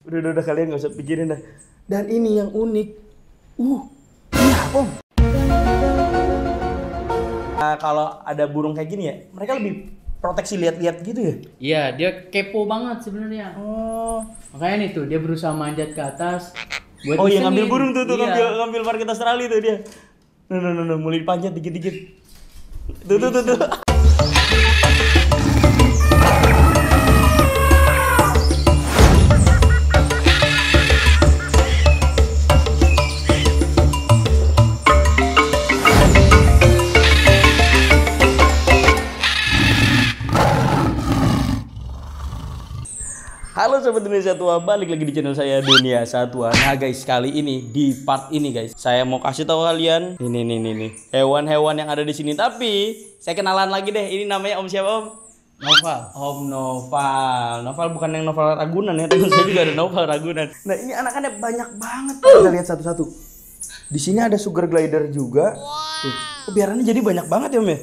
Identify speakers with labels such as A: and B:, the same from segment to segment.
A: Udah kalian nggak usah pikirin dah. Dan ini yang unik. Ini apa, Om? Nah, kalau ada burung kayak gini ya, mereka lebih proteksi lihat-lihat gitu ya?
B: Iya, dia kepo banget sebenarnya.
A: Oh.
B: Makanya nih tuh dia berusaha manjat ke atas. Buat
A: Oh iya,
B: isengin.
A: ngambil burung tuh,
B: Iya.
A: ngambil market Australia tuh dia. Nah, mulai dipanjat dikit-dikit. Tuh. Halo Sobat Dunia Satwa, balik lagi di channel saya Dunia Satwa. Nah guys, kali ini di part ini guys, saya mau kasih tahu kalian ini hewan-hewan yang ada di sini. Tapi saya kenalan lagi deh. Ini namanya Om siapa, Om?
B: Noval.
A: Om Noval. Noval bukan yang Noval Ragunan ya, teman saya juga ada Noval Ragunan. Nah ini anak-anak banyak banget. Kita lihat satu-satu. Di sini ada sugar glider juga. Tuh, peliharannya jadi banyak banget ya, Om ya?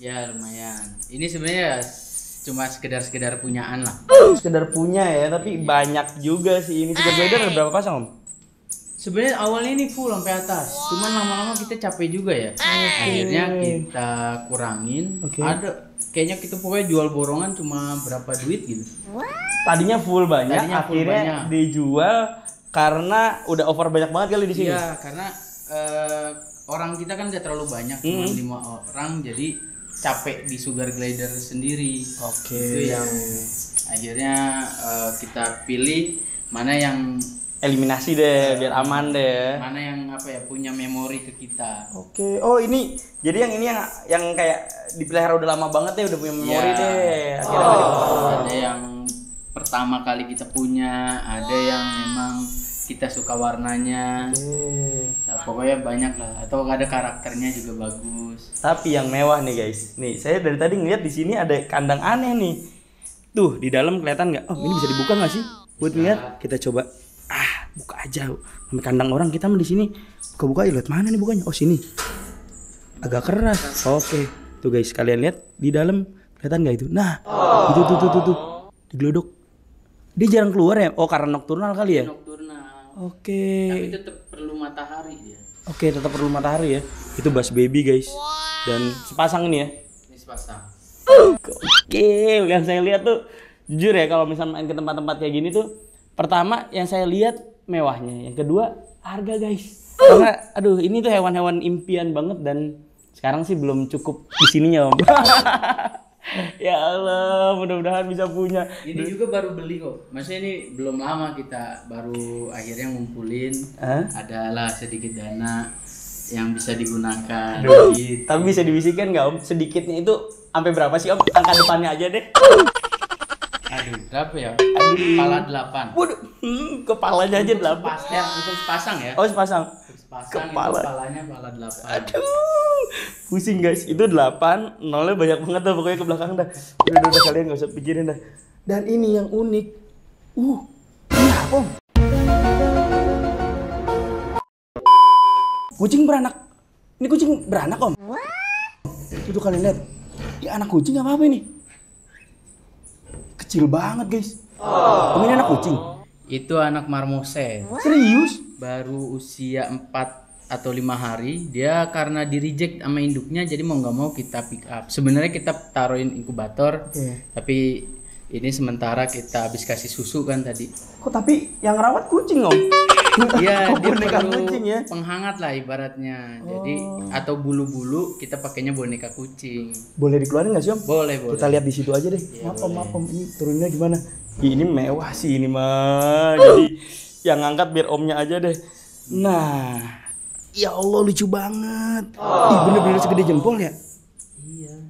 B: Ya lumayan. Ini sebenarnya cuma sekedar punyaan lah.
A: Sekedar punya ya, tapi banyak juga sih ini. Sugar glider ada berapa pasang, Om?
B: Sebenarnya awalnya ini full sampai atas. Cuman lama-lama kita capek juga ya. Akhirnya kita kurangin. Ada kayaknya kita pokoknya jual borongan cuma berapa duit gitu.
A: Tadinya full banyak,
B: Tadinya full
A: akhirnya
B: banyak.
A: dijual karena udah over banyak banget kali di sini.
B: Iya, karena orang kita kan gak terlalu banyak, cuma 5 orang, jadi capek di sugar glider sendiri.
A: Oke.
B: Itu yang akhirnya kita pilih mana yang
A: Eliminasi deh, biar aman deh.
B: mana yang apa ya punya memori ke kita.
A: Oke. Oh ini, jadi yang ini yang kayak dipelihara udah lama banget ya, udah punya memori
B: Ya.
A: deh. Akhirnya nggak dilepas.
B: Ada yang pertama kali kita punya, ada yang memang kita suka warnanya.
A: Oke.
B: Nah, pokoknya banyak lah, atau ada karakternya juga bagus.
A: Tapi yang mewah nih guys. Nih, saya dari tadi ngeliat di sini ada kandang aneh nih. Tuh, di dalam kelihatan nggak? Oh, ini bisa dibuka nggak sih? Buat ngeliat, kita coba. Buka aja. Sampai kandang orang kita mah di sini. Buka-buka, lihat mana nih bukanya? Oh, sini. Agak keras. Oke. Tuh guys, kalian lihat di dalam kelihatan nggak itu? Nah, itu tuh. Digelodok. Dia jarang keluar ya? Oh, karena nokturnal kali ya?
B: Nocturnal.
A: Oke.
B: Tapi tetap perlu matahari dia.
A: Oke, tetap perlu matahari ya. Itu Bass Baby guys. Dan sepasang ini ya.
B: Ini sepasang.
A: Oke, yang saya lihat tuh jujur ya, kalau misalnya main ke tempat-tempat kayak gini tuh, pertama yang saya lihat mewahnya, yang kedua harga guys. Karena aduh ini tuh hewan-hewan impian banget dan sekarang sih belum cukup di sininya, Om. Ya Allah, mudah-mudahan bisa punya.
B: Ini juga baru beli kok. Maksudnya ini belum lama kita baru akhirnya ngumpulin.
A: Hah?
B: Adalah sedikit dana yang bisa digunakan. Gitu.
A: Tapi bisa dibisikkan nggak, Om? Sedikitnya itu sampai berapa sih, Om? Angka depannya aja deh.
B: Aduh, berapa ya? Kepala 8.
A: Waduh, kepalanya aja 8.
B: Untuk sepasang ya.
A: Oh, sepasang.
B: Sepasang
A: Kepala.
B: itu kepalanya kepala 8.
A: Aduh, pusing guys. Itu 8, nolnya banyak banget dah pokoknya ke belakang dah. Udah kalian nggak usah pikirin dah. Dan ini yang unik. Ini apa, Om? Kucing beranak. Ini kucing beranak, Om. Itu kalian lihat. Ini anak kucing apa ini? Kecil banget, guys. Om, ini anak kucing.
B: Itu anak marmoset.
A: Serius?
B: Baru usia 4 atau 5 hari. Dia karena di reject sama induknya, jadi mau nggak mau kita pick up. Sebenarnya kita taruhin inkubator, tapi ini sementara kita habis kasih susu kan tadi.
A: Kok tapi yang rawat kucing, Om?
B: Iya,
A: Kok
B: dia
A: boneka
B: perlu
A: kucing ya?
B: penghangat lah ibaratnya. Jadi atau bulu-bulu kita pakainya boneka kucing.
A: Boleh dikeluarin nggak sih, Om?
B: Boleh.
A: Kita lihat di situ aja deh. Maaf, Om. Ini turunnya gimana? Ini mewah sih ini mah. Jadi yang ngangkat biar Omnya aja deh. Nah, ya Allah lucu banget. Ih, bener-bener segede jempol ya?
B: Iya.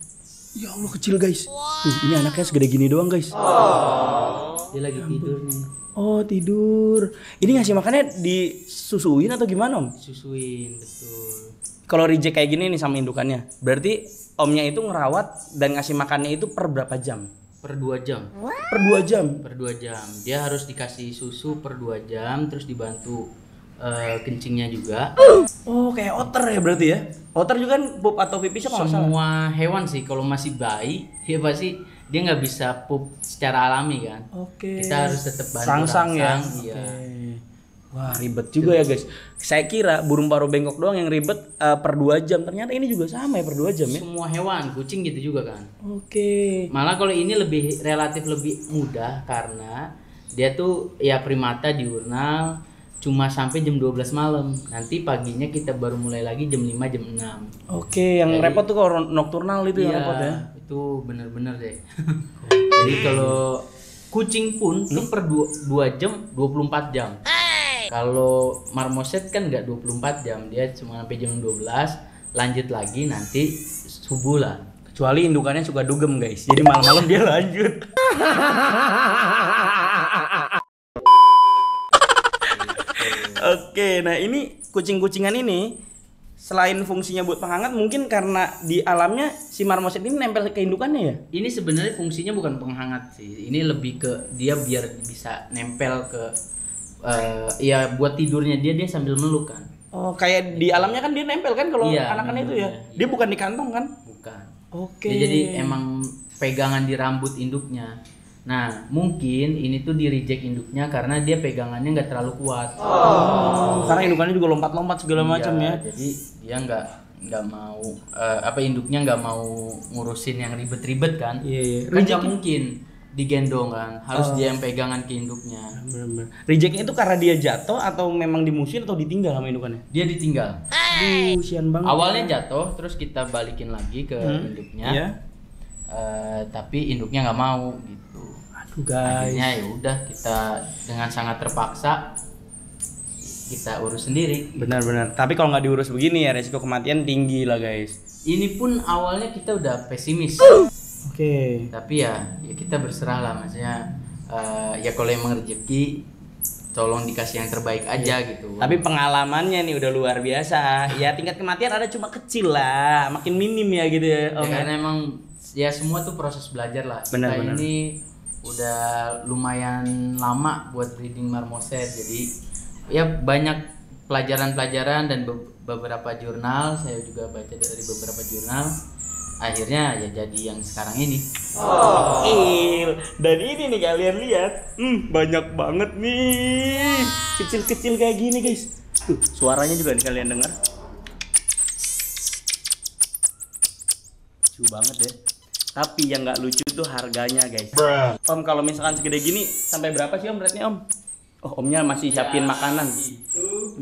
A: Ya Allah kecil guys. Tuh, ini anaknya segede gini doang guys.
B: Dia lagi tidur nih.
A: Oh tidur. Ini ngasih makannya disusuin atau gimana, Om?
B: Susuin, betul.
A: Kalau reject kayak gini nih sama indukannya, berarti Omnya itu ngerawat dan ngasih makannya itu per berapa jam?
B: Per 2 jam.
A: Per 2 jam.
B: Per 2 jam. Dia harus dikasih susu per 2 jam, terus dibantu kencingnya juga.
A: Oh, kayak otter ya berarti ya? Otter juga kan pup atau pipisnya kalau nggak salah.
B: Semua hewan sih kalau masih bayi, ya pasti dia nggak bisa pup secara alami kan.
A: Oke.
B: Kita harus tetap bantu
A: Sangsang ya.
B: Iya.
A: Wah, ribet juga ya guys. Saya kira burung paro bengkok doang yang ribet per 2 jam. Ternyata ini juga sama ya per 2 jam ya.
B: Semua hewan, kucing gitu juga kan.
A: Oke.
B: Malah kalau ini relatif lebih mudah karena dia tuh ya primata diurnal cuma sampai jam 12 malam. Nanti paginya kita baru mulai lagi jam 5 jam 6.
A: Oke, yang repot tuh kalau nocturnal itu yang
B: Iya,
A: repot ya.
B: itu bener-bener deh. Jadi kalau kucing pun tuh per 2 jam 24 jam. Kalau marmoset kan nggak 24 jam, dia cuma sampai jam 12, lanjut lagi nanti subuh lah.
A: Kecuali indukannya suka dugem guys. Jadi malam-malam dia lanjut. Oke, nah ini kucing-kucingan ini selain fungsinya buat penghangat, mungkin karena di alamnya si marmoset ini nempel ke indukannya ya?
B: Ini sebenarnya fungsinya bukan penghangat sih. Ini lebih ke dia biar bisa nempel ke ya buat tidurnya dia sambil meluk kan.
A: Oh, kayak di alamnya kan dia nempel kan kalau
B: Iya,
A: anakan itu ya.
B: iya.
A: Dia bukan di kantong kan?
B: Bukan.
A: Oke.
B: Ya, jadi emang pegangan di rambut induknya. Nah, mungkin ini tuh di reject induknya karena dia pegangannya nggak terlalu kuat.
A: Karena indukannya juga lompat-lompat segala macam ya.
B: Jadi dia nggak mau induknya nggak mau ngurusin yang ribet-ribet kan.
A: Iya, iya.
B: Kan nggak mungkin digendong kan, harus dia yang pegangan ke induknya.
A: Bener-bener. Rejectnya itu karena dia jatuh atau memang dimusin atau ditinggal sama indukannya?
B: Dia ditinggal.
A: Aduh, sian banget.
B: Awalnya jatuh, terus kita balikin lagi ke induknya.
A: Iya.
B: Tapi induknya nggak mau gitu.
A: Aduh guys.
B: Akhirnya ya udah kita dengan sangat terpaksa kita urus sendiri.
A: Benar-benar. Tapi kalau nggak diurus begini ya resiko kematian tinggi lah guys.
B: Ini pun awalnya kita udah pesimis.
A: Oke.
B: Tapi ya kita berserah lah, maksudnya ya kalau emang rezeki tolong dikasih yang terbaik aja gitu.
A: Tapi pengalamannya nih udah luar biasa. Ya tingkat kematian ada cuma kecil lah, makin minim ya gitu ya.
B: Ya, karena emang ya semua tuh proses belajar lah.
A: Benar,
B: Kita
A: benar.
B: ini udah lumayan lama buat breeding marmoset, jadi ya banyak pelajaran-pelajaran dan beberapa jurnal saya juga baca dari beberapa jurnal. Akhirnya ya jadi yang sekarang ini.
A: Dan ini nih kalian lihat, banyak banget nih, kecil-kecil kayak gini guys. Tuh suaranya juga nih kalian dengar. Lucu banget ya. Tapi yang nggak lucu tuh harganya guys. Om kalau misalkan segede gini sampai berapa sih om rate-nya om? Oh omnya masih siapin makanan.
B: Itu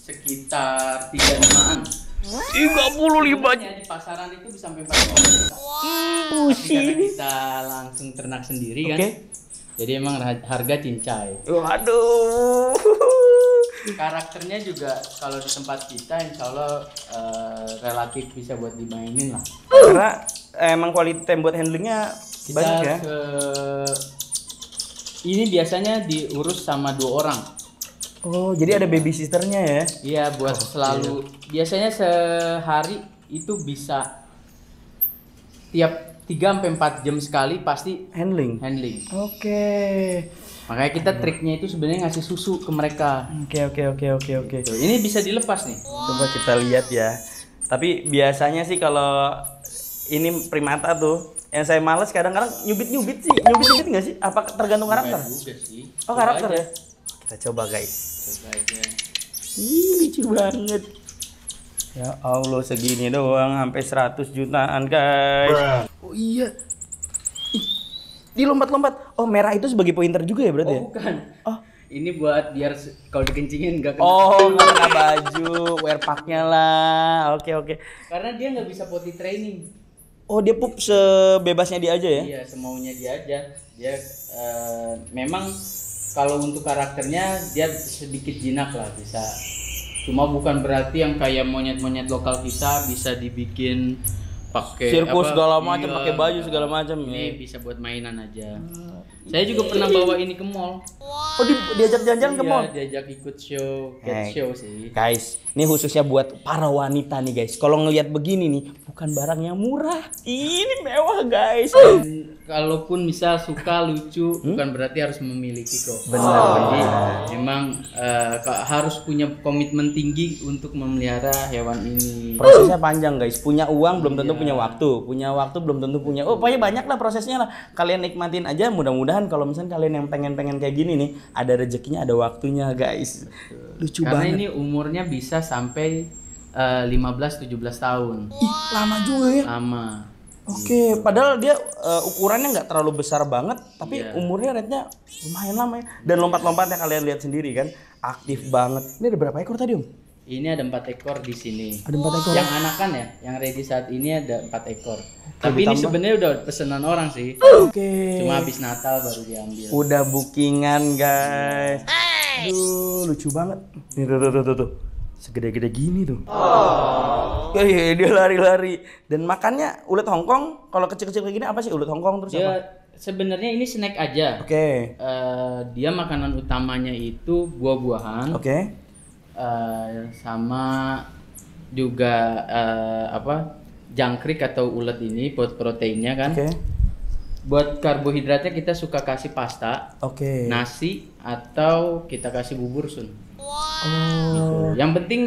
B: sekitar 35-an.
A: 35
B: Di pasaran itu bisa sampai 40 juta. Tapi karena kita langsung ternak sendiri kan. Jadi emang harga cincai.
A: Waduh.
B: Karakternya juga kalau di tempat kita insya Allah relatif bisa buat dimainin lah.
A: Karena emang kualitas buat handlingnya
B: Kita
A: banyak ya.
B: Ini biasanya diurus sama 2 orang.
A: Oh, jadi ada baby sisternya ya?
B: Iya, buat selalu. Biasanya sehari itu bisa tiap 3-4 jam sekali pasti
A: Handling. Oke.
B: Makanya kita triknya itu sebenarnya ngasih susu ke mereka.
A: Oke.
B: Tuh, ini bisa dilepas nih.
A: Coba kita lihat ya. Tapi biasanya sih kalau ini primata tuh, yang saya males kadang-kadang nyubit sih. Nyubit nggak sih? Apa tergantung karakter?
B: Juga sih.
A: Oh,
B: Coba
A: karakter
B: aja.
A: ya. Kita coba guys.
B: Coba aja.
A: Ih, lucu banget. Ya Allah, segini doang sampai 100 jutaan guys. Oh iya. Ih, dia lompat-lompat. Oh, merah itu sebagai pointer juga ya berarti ya?
B: Bukan.
A: Oh.
B: Ini buat biar kalau dikencingin nggak kena.
A: Oh, nggak kena baju, wear packnya lah. Oke.
B: Karena dia nggak bisa potty training.
A: Oh, dia pup sebebasnya dia aja ya?
B: Iya, semaunya dia aja. Dia memang kalau untuk karakternya dia sedikit jinak lah, bisa. Cuma bukan berarti yang kayak monyet-monyet lokal kita bisa dibikin pakai
A: Sirkus segala macam,
B: iya,
A: pakai baju segala macam
B: Ini
A: ya.
B: bisa buat mainan aja. Saya juga pernah bawa ini ke mall.
A: Oh, diajak jalan-jalan ke mall.
B: Iya, diajak ikut show, cat show sih.
A: Guys, ini khususnya buat para wanita nih guys. Kalau ngelihat begini nih, bukan barang yang murah. Ini mewah guys.
B: kalaupun misal suka lucu bukan berarti harus memiliki kok.
A: Benar.
B: Jadi memang harus punya komitmen tinggi untuk memelihara hewan ini.
A: Prosesnya panjang guys, punya uang belum tentu punya waktu belum tentu punya, pokoknya banyak lah prosesnya lah. Kalian nikmatin aja, mudah-mudahan kalau misalnya kalian yang pengen kayak gini nih, ada rezekinya, ada waktunya guys. Lucu
B: Karena
A: banget.
B: ini umurnya bisa sampai 15-17 tahun.
A: Ih, lama juga ya.
B: Lama.
A: Oke, padahal dia ukurannya nggak terlalu besar banget, tapi umurnya rate-nya lumayan lama ya. Dan lompat-lompatnya kalian lihat sendiri kan, aktif banget. Ini ada berapa ekor tadi Om?
B: Ini ada 4 ekor di sini.
A: Ada 4 ekor.
B: Yang anakan ya, yang ready saat ini ada 4 ekor. Tapi ini sebenarnya udah pesanan orang sih.
A: Oke.
B: Cuma habis Natal baru diambil.
A: Udah bookingan guys. Aduh, lucu banget. Nih tuh. Segede-gede gini tuh. Dia lari-lari. Dan makannya ulet Hongkong. Kalau kecil-kecil kayak gini apa sih ulet Hongkong terus apa?
B: Dia sebenarnya ini snack aja.
A: Oke.
B: Dia makanan utamanya itu buah-buahan.
A: Oke.
B: Sama juga jangkrik atau ulet ini buat proteinnya kan.
A: Oke.
B: Buat karbohidratnya kita suka kasih pasta,
A: Oke.
B: nasi atau kita kasih bubur sun.
A: Oh.
B: Yang penting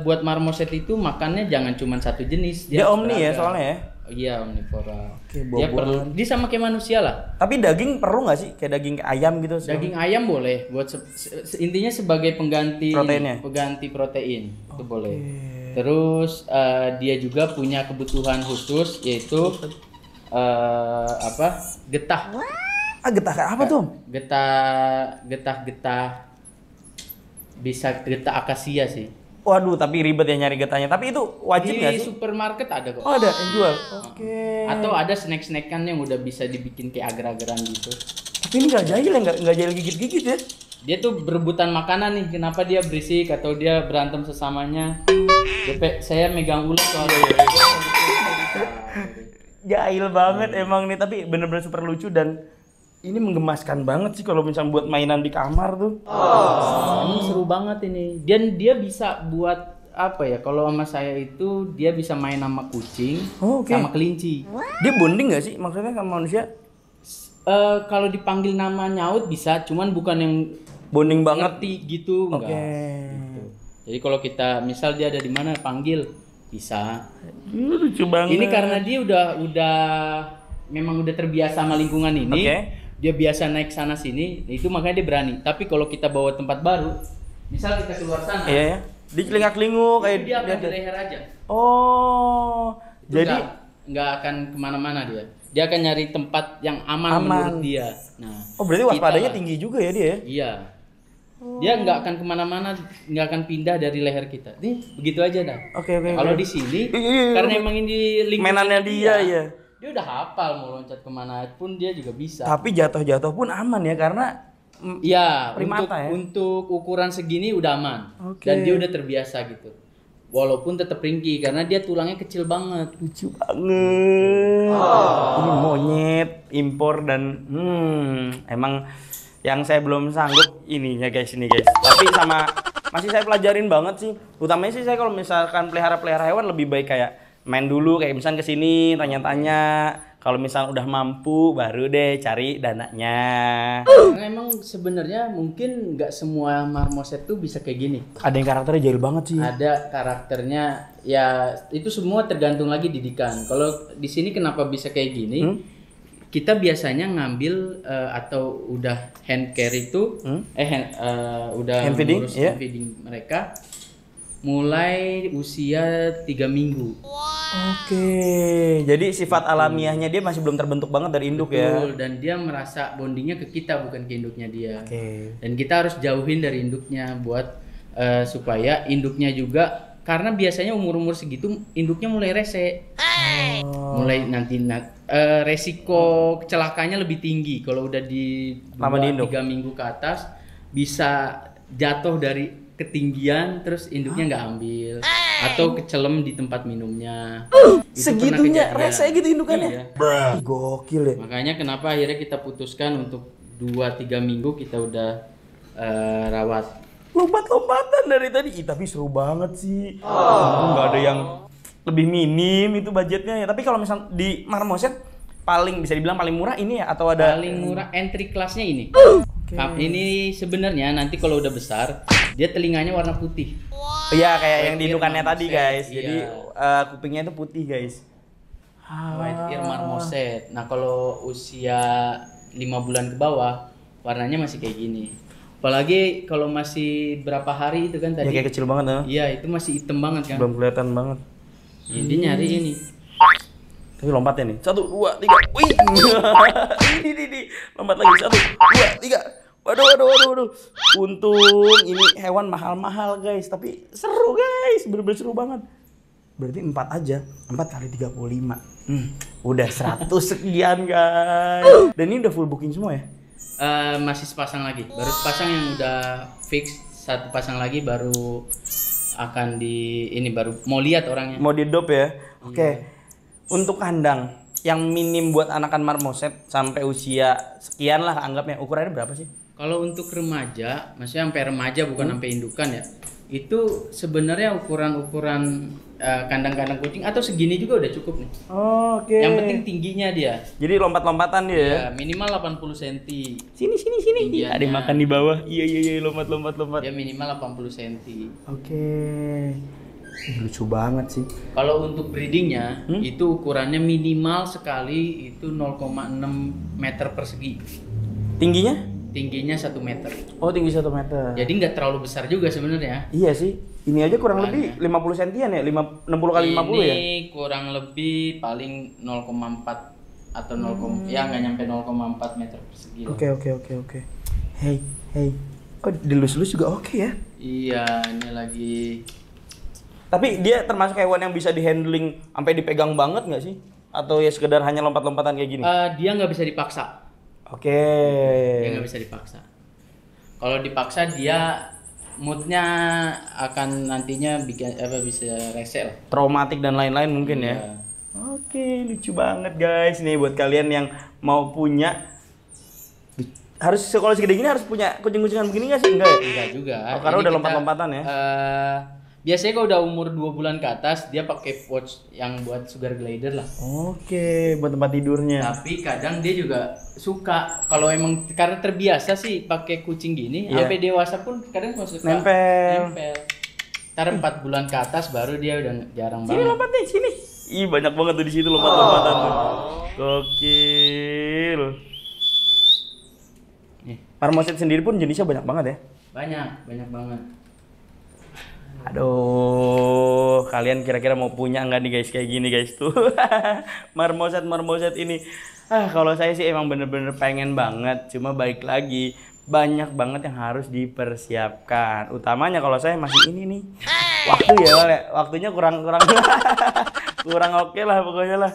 B: buat marmoset itu makannya jangan cuma satu jenis.
A: Dia
B: harus
A: omni ya
B: beragam.
A: soalnya ya.
B: Iya omnivora.
A: Oke,
B: Dia perlu. Dia sama kayak manusia lah.
A: Tapi daging perlu nggak sih? Kayak daging ayam gitu?
B: Daging ayam boleh buat intinya sebagai pengganti
A: Proteinnya?
B: pengganti protein itu boleh. Terus dia juga punya kebutuhan khusus yaitu getah.
A: Getah kayak apa tuh?
B: Getah bisa getah akasia sih.
A: Waduh, tapi ribet ya nyari getahnya. Tapi itu wajib nggak
B: Di
A: sih?
B: supermarket ada kok.
A: Oh, ada yang jual. Oke.
B: Atau ada snack-snackan yang udah bisa dibikin kayak agar-agaran gitu.
A: Tapi ini nggak jahil ya, nggak jahil gigit-gigit ya?
B: Dia tuh berebutan makanan nih. Kenapa dia berisik atau dia berantem sesamanya? Saya megang ulet soalnya.
A: Jahil banget emang nih, tapi bener-bener super lucu dan ini menggemaskan banget sih kalau misalnya buat mainan di kamar tuh.
B: Emang seru banget ini. Dan dia bisa buat apa ya? Kalau sama saya itu dia bisa main sama kucing, sama kelinci.
A: Dia bonding nggak sih maksudnya sama manusia?
B: Kalau dipanggil nama nyaut bisa, cuman bukan yang
A: Bonding banget.
B: ngerti gitu enggak.
A: Oke.
B: Gitu. Jadi kalau kita misal dia ada di mana panggil bisa.
A: Lucu banget.
B: Ini karena dia memang udah terbiasa sama lingkungan ini.
A: Oke.
B: Dia biasa naik sana sini, itu makanya dia berani. Tapi kalau kita bawa tempat baru, misal kita keluar sana,
A: Iya ya. Di kelingak-kelinguk kayak
B: dia akan di leher aja.
A: Oh.
B: Itu
A: Jadi
B: nggak akan kemana-mana dia. Dia akan nyari tempat yang aman. Menurut dia. Nah.
A: berarti waspadanya
B: kita-
A: tinggi juga ya dia ya?
B: Iya. Dia nggak akan kemana-mana, nggak akan pindah dari leher kita. Nih begitu aja dah.
A: Oke.
B: Kalau di sini,
A: Iya.
B: karena emang ini lingkungan
A: Mainannya dia ya.
B: Dia udah hafal mau loncat kemana pun dia juga bisa.
A: Tapi jatuh-jatuh pun aman ya karena
B: Iya,
A: primata ya?
B: untuk ukuran segini udah aman.
A: Oke.
B: Dan dia udah terbiasa gitu. Walaupun tetap ringkih karena dia tulangnya kecil banget.
A: lucu banget. Ini monyet impor dan emang yang saya belum sanggup ininya guys ini guys. Tapi masih saya pelajarin banget sih. Utamanya sih saya kalau misalkan pelihara hewan lebih baik kayak main dulu kayak misalnya kesini tanya-tanya. Kalau misalnya udah mampu baru deh cari dananya.
B: Karena emang sebenarnya mungkin nggak semua marmoset tuh bisa kayak gini.
A: Ada yang karakternya jahil banget sih.
B: Ada karakternya ya itu semua tergantung lagi didikan. Kalau di sini kenapa bisa kayak gini? Kita biasanya ngambil atau udah hand care itu udah
A: Hand feeding,
B: ngurus
A: iya.
B: hand feeding mereka mulai usia 3 minggu.
A: Oke. Jadi sifat alamiahnya dia masih belum terbentuk banget dari induk ya.
B: Betul, dan dia merasa bondingnya ke kita bukan ke induknya dia.
A: Oke.
B: Dan kita harus jauhin dari induknya buat supaya induknya juga karena biasanya umur-umur segitu induknya mulai rese. Mulai nanti resiko kecelakanya lebih tinggi kalau udah di
A: Lama di induk.
B: 3 minggu ke atas bisa jatuh dari ketinggian terus induknya nggak ambil atau kecelem di tempat minumnya. Itu pernah
A: Segitunya
B: kejadian.
A: rese gitu indukannya.
B: Iya.
A: Ih, gokil ya.
B: Makanya kenapa akhirnya kita putuskan untuk 2-3 minggu kita udah rawat.
A: Lompat-lompatan dari tadi. Ih, tapi seru banget sih. Nggak ada yang lebih minim itu budgetnya ya. Tapi kalau misal di marmoset paling bisa dibilang paling murah ini ya atau ada
B: Paling murah entry kelasnya ini.
A: Oke.
B: Ini sebenarnya nanti kalau udah besar dia telinganya warna putih.
A: Iya kayak yang
B: White
A: di indukannya
B: ear
A: tadi
B: marmoset,
A: guys.
B: iya.
A: Jadi kupingnya itu putih guys.
B: White ear marmoset. Nah kalau usia 5 bulan ke bawah warnanya masih kayak gini. Apalagi kalau masih berapa hari itu kan
A: Ya
B: tadi.
A: kayak kecil banget ya.
B: Iya itu masih hitam banget kan.
A: Belum kelihatan banget.
B: Dia nyari ini.
A: Tapi lompatnya nih. 1, 2, 3. Wih. Ini. Lompat lagi. 1, 2, 3. Waduh. Untung ini hewan mahal-mahal guys. Tapi seru guys. Bener-bener seru banget. Berarti 4 aja. 4 kali 35. Udah 100 sekian guys. Dan ini udah full booking semua ya?
B: Masih sepasang lagi. Baru sepasang yang udah fix. Satu pasang lagi baru akan baru mau lihat orangnya.
A: Mau didop ya? Oke. Untuk kandang yang minim buat anakan marmoset sampai usia sekian lah anggapnya, ukurannya berapa sih?
B: Kalau untuk remaja, maksudnya sampai remaja bukan sampai indukan ya. Itu sebenarnya ukuran-ukuran kandang-kandang kucing atau segini juga udah cukup nih.
A: Oke.
B: Yang penting tingginya dia.
A: Jadi lompat-lompatan dia ya?
B: Ya, minimal 80 cm.
A: Sini.
B: Tinggiannya.
A: Ada yang makan di bawah. Iya, lompat.
B: Dia minimal 80 cm.
A: Oke. Lucu banget sih.
B: Kalau untuk breedingnya itu ukurannya minimal sekali itu 0,6 meter persegi.
A: Tingginya?
B: Tingginya 1 meter.
A: Oh, tinggi 1 meter.
B: Jadi nggak terlalu besar juga sebenarnya.
A: Iya sih. Ini aja kurang lebih 50 sentian ya? 60 kali 50 ya?
B: Ini kurang lebih paling 0,4 atau 0, ya nggak nyampe 0,4 meter persegi.
A: Oke. Hey. Oh, dilus-lus juga oke ya?
B: Iya, ini lagi.
A: Tapi dia termasuk hewan yang bisa dihandling sampai dipegang banget nggak sih? Atau ya sekedar hanya lompat-lompatan kayak gini?
B: Dia nggak bisa dipaksa.
A: Oke.
B: Dia nggak bisa dipaksa. Kalau dipaksa dia moodnya akan nantinya bisa rese lah.
A: Traumatik dan lain-lain mungkin ya.
B: Iya.
A: Oke, lucu banget guys. Nih buat kalian yang mau punya, harus kalau segede gini harus punya kucing-kucingan begini nggak sih? Enggak ya?
B: Enggak juga.
A: Oh, karena
B: Ini
A: udah
B: kita,
A: lompat-lompatan ya.
B: Biasanya kalau udah umur 2 bulan ke atas dia pakai pouch yang buat sugar glider lah.
A: Oke, buat tempat tidurnya.
B: Tapi kadang dia juga suka kalau emang karena terbiasa sih pakai kucing gini,
A: Iya.
B: sampai dewasa pun kadang suka
A: Nempel.
B: Ntar 4 bulan ke atas baru dia udah jarang
A: Sini
B: banget.
A: lompat nih, sini. Ih, banyak banget tuh di situ lompat-lompatan tuh. Gokil.
B: Nih,
A: Marmoset sendiri pun jenisnya banyak banget ya.
B: banyak banget.
A: Aduh, kalian kira-kira mau punya nggak nih guys kayak gini guys tuh? Marmoset ini. Kalau saya sih emang bener-bener pengen banget. Cuma balik lagi, banyak banget yang harus dipersiapkan. Utamanya kalau saya masih ini nih. Waktu ya, waktunya kurang kurang oke lah pokoknya lah.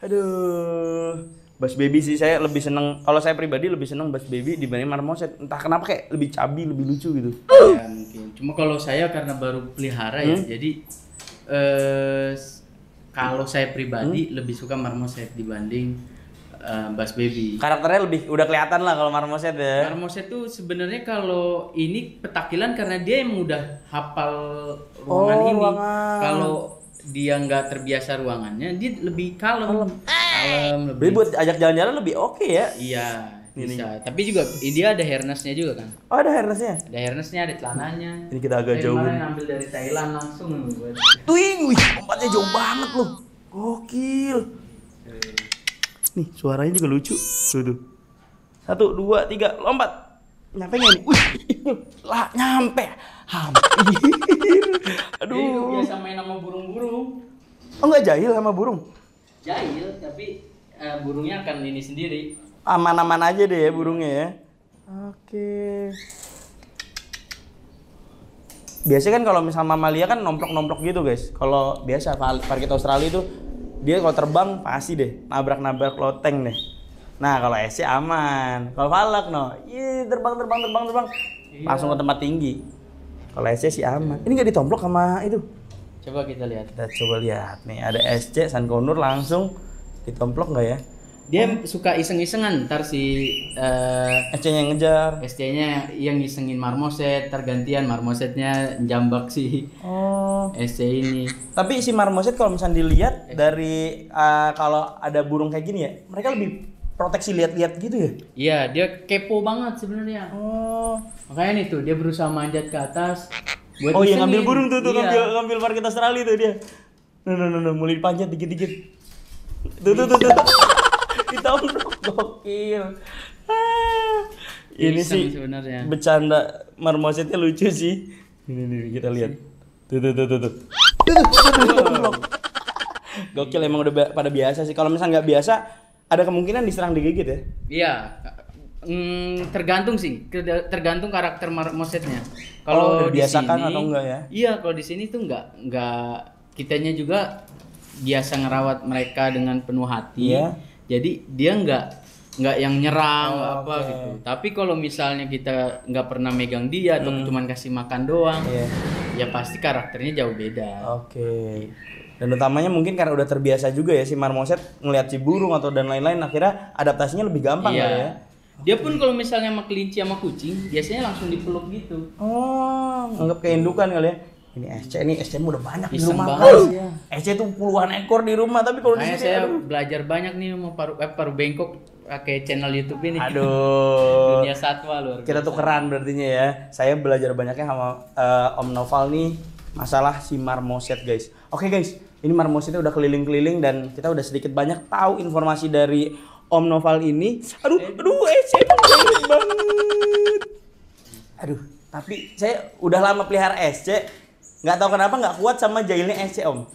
A: Aduh. Bas baby sih saya lebih seneng, kalau saya pribadi lebih seneng bas baby dibanding marmoset. Entah kenapa kayak lebih cabi, lebih lucu gitu.
B: Ya mungkin. Cuma kalau saya karena baru pelihara ya, jadi kalau saya pribadi lebih suka marmoset dibanding Bas Baby.
A: Karakternya lebih udah kelihatan lah kalau marmoset ya.
B: Marmoset tuh sebenarnya kalau ini petakilan karena dia yang udah hafal ruangan ini.
A: Ruangan.
B: Kalau dia nggak terbiasa ruangannya, dia lebih kalem.
A: Jadi buat ajak jalan-jalan lebih oke ya.
B: Iya, bisa. Tapi juga dia ada harnessnya juga kan.
A: Oh, ada harnessnya.
B: Ada harnessnya, ada celananya.
A: Ini kita agak
B: Saya
A: jauh.
B: kemarin ambil dari Thailand langsung buat.
A: Wih, lompatnya jauh banget loh. Gokil. Nih, suaranya juga lucu. Tuh. 1, 2, 3, lompat. Nyampe nggak nih? Wih, lah nyampe. Hampir. Aduh.
B: Dia juga biasa main sama burung-burung.
A: Oh, nggak jahil sama burung?
B: Jahil, tapi burungnya akan ini sendiri.
A: Aman-aman aja deh ya burungnya ya. Oke. Biasanya kan kalau misalnya mamalia kan nomplok-nomplok gitu guys. Kalau biasa parkit Australia itu dia kalau terbang pasti deh nabrak-nabrak loteng deh. Nah kalau SC aman. Kalau falak no, terbang.
B: Iya.
A: Langsung ke tempat tinggi. Kalau SC sih aman. Ini nggak ditomplok sama itu.
B: Coba kita lihat.
A: Kita coba lihat nih ada SC Sun Condor langsung ditomplok nggak ya?
B: Dia suka iseng-isengan, ntar si
A: SC-nya yang ngejar.
B: SC-nya yang ngisengin marmoset, tergantian marmosetnya jambak si
A: Oh.
B: SC ini.
A: Tapi si marmoset kalau misalnya dilihat dari kalau ada burung kayak gini ya, mereka lebih proteksi lihat-lihat gitu ya?
B: Iya, dia kepo banget sebenarnya.
A: Oh.
B: Makanya nih tuh dia berusaha manjat ke atas. Buat
A: Oh iya,
B: isengin.
A: ngambil burung tuh
B: Iya.
A: ngambil market Australia tuh dia. No, mulai dipanjat dikit-dikit. Tuh. Ditaunuk, gokil. Ini
B: Iseng
A: sih
B: sebenarnya.
A: bercanda marmosetnya lucu sih. Ini kita lihat. Tuh. Gokil, emang udah pada biasa sih. Kalau misalnya nggak biasa, ada kemungkinan diserang digigit ya.
B: Iya. Tergantung sih, tergantung karakter marmosetnya.
A: Oh,
B: Kalau
A: udah
B: di
A: dibiasakan
B: sini,
A: atau enggak ya?
B: Iya, kalau di sini tuh nggak kitanya juga biasa ngerawat mereka dengan penuh hati.
A: Iya.
B: Jadi dia nggak yang nyerang apa
A: oke.
B: gitu. Tapi kalau misalnya kita nggak pernah megang dia atau cuman kasih makan doang,
A: Iya.
B: ya pasti karakternya jauh beda.
A: Oke. Dan utamanya mungkin karena udah terbiasa juga ya si marmoset ngelihat si burung atau dan lain-lain, akhirnya adaptasinya lebih gampang
B: Iya.
A: kali ya.
B: Dia pun kalau misalnya sama kelinci sama kucing, biasanya langsung dipeluk gitu.
A: Oh, anggap keindukan kali ya. Ini SC udah banyak di
B: Iseng
A: rumah.
B: banget ya.
A: SC tuh puluhan ekor di rumah, tapi kalau di
B: Makanya
A: sini
B: saya
A: aduh.
B: belajar banyak nih mau paru bengkok pakai channel YouTube ini.
A: Aduh.
B: Dunia satwa luar
A: Kita
B: biasa.
A: tukeran berartinya ya. Saya belajar banyaknya sama Om Noval nih masalah si marmoset, guys. Oke, guys. Ini marmosetnya udah keliling-keliling dan kita udah sedikit banyak tahu informasi dari Om Noval ini. Aduh, SC banget banget. Aduh, tapi saya udah lama pelihara SC. Nggak tahu kenapa nggak kuat sama jahilnya SC, Om.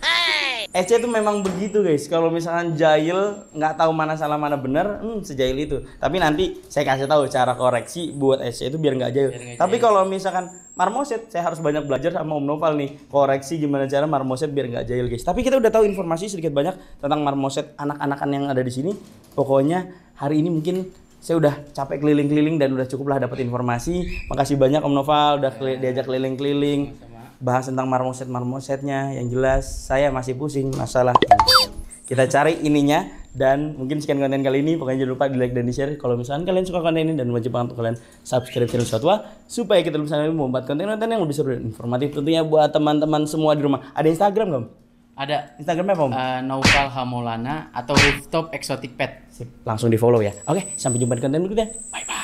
A: SC itu memang begitu, guys. Kalau misalkan jahil nggak tahu mana salah mana benar, sejahil itu. Tapi nanti saya kasih tahu cara koreksi buat SC itu biar nggak jahil. Tapi kalau misalkan marmoset, saya harus banyak belajar sama Om Noval nih. Koreksi gimana cara marmoset biar nggak jahil, guys. Tapi kita udah tahu informasi sedikit banyak tentang marmoset anak-anakan yang ada di sini. Pokoknya hari ini mungkin saya udah capek keliling-keliling dan udah cukup lah dapat informasi. Makasih banyak Om Noval udah diajak keliling-keliling. Bahas tentang marmosetnya. Yang jelas saya masih pusing masalah. Kita cari ininya. Dan mungkin sekian konten kali ini. Pokoknya jangan lupa di like dan di share kalau misalkan kalian suka konten ini, dan wajib banget untuk kalian subscribe channel Satwa supaya kita bisa membuat konten-konten yang lebih seru dan informatif tentunya buat teman-teman semua di rumah. Ada Instagram nggak, Om?
B: Ada
A: Instagramnya apa, Om?
B: Naufal Hamolana atau Rooftop Exotic Pet.
A: Sip, langsung di follow ya. Oke, sampai jumpa di konten berikutnya. Bye bye.